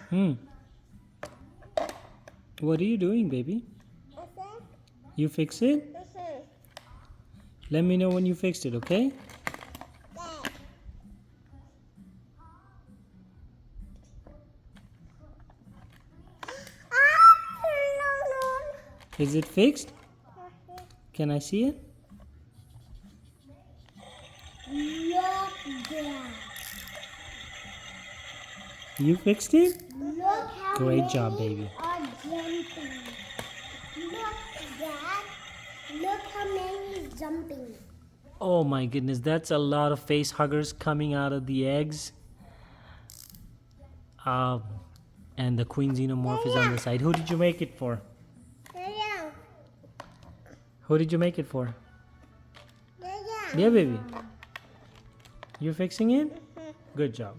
Hmm. What are you doing, baby? You fix it? Let me know when you fixed it, okay? Is it fixed? Can I see it? Look there. You fixed it? Look how Great job, baby. are jumping. Look, Dad. Look how many is jumping. Oh my goodness, that's a lot of face huggers coming out of the eggs. Um, and the queen xenomorph is on the side. Who did you make it for? Who did you make it for? Yeah, baby. You're fixing it? Good job.